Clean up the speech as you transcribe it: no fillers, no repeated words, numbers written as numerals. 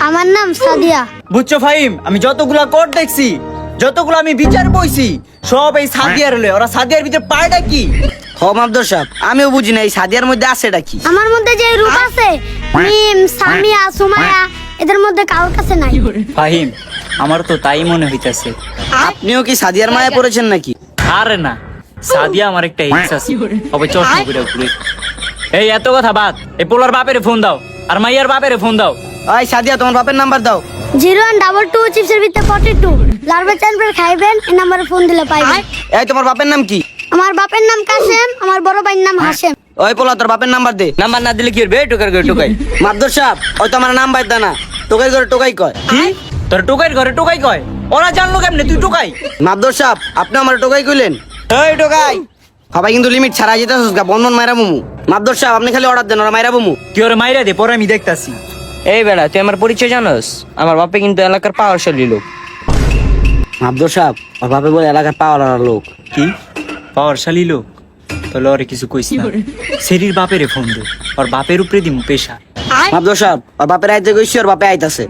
আমার নাম সাদিয়া। বুঝছো ফাহিম, আমি যতগুলা কোর্ট দেখছি, যতগুলো আমি বিচার বইছি, সব এই সাদিয়ার হলে। ওরা সাদিয়ার ভিতরে পায়টা কি? হ মাবদর সাহেব, আমিও বুঝি না এই সাদিয়ার মধ্যে আছেটা কি। আমার মধ্যে যে রূপ আছে, মিম, সামিয়া, সুমায়া, এদের মধ্যে কারোর কাছে নাই। ফাহিম, আমার তো তাই মনে হইতাছে। আপনিও কি সাদিয়ার মায়া পড়েছেন নাকি? আরে না, সাদিয়া আমার একটা ইচ্ছা আছে, তবে চশমা করে ঘুরে। এই এত কথা বাদ, এই পোলার বাপেরে ফোন দাও আর মাইয়ার বাপেরে ফোন দাও। ওই সাদিয়া, তোমার বাপের নাম্বার দাও। 0122 চিপসের ভিতরে 42 লার্ভা চ্যাম্পের খাইবেন, এই নম্বরে ফোন দিলে পাইবেন। এই তোমার বাপের নাম কি? আমার বাপের নাম কাসেম, আমার বড় ভাইয়ের নাম হাসেম। ওই পোলা, তোর বাপের নাম্বার দে। নাম্বার না দিলে কি হবে? টোকাই করে টোকাই। মাবদর সাহেব, ওই তো আমার নাম্বার দা না, টোকাই করে টোকাই কয়। কি? তোর টোকাইয়ের ঘরে টোকাই কয়? ওরা জানলো কেমনে তুই টোকাই? মাবদর সাহেব, আপনি আমার টোকাই কইলেন। এই টোকাই, সবাই কিন্তু লিমিট ছাড়া যেতেছস গা, বন্ধন মাইরা মুমু। মাবদর সাহেব, আপনি খালি অর্ডার দেন, ওরা মাইরা মুমু। কি ওরে মাইরা দে, পরে আমি দেখতাছি। এই বেড়া, তুই আমার পরিচয় জানোস? আমার বাপে কিন্তু এলাকার পাওয়ারশালী লোক। মাবদর সাহেব, ওর বাপে বলে এলাকার পাওয়ার লোক। কি পাওয়ারশালী লোক? তাহলে ওরে কিছু কইস না, সেরির বাপেরে ফোন দে, ওর বাপের উপরে দিমু পেশা। মাবদর সাহেব, ওর বাপের আইতে কইছি, ওর বাপে আইতাছে।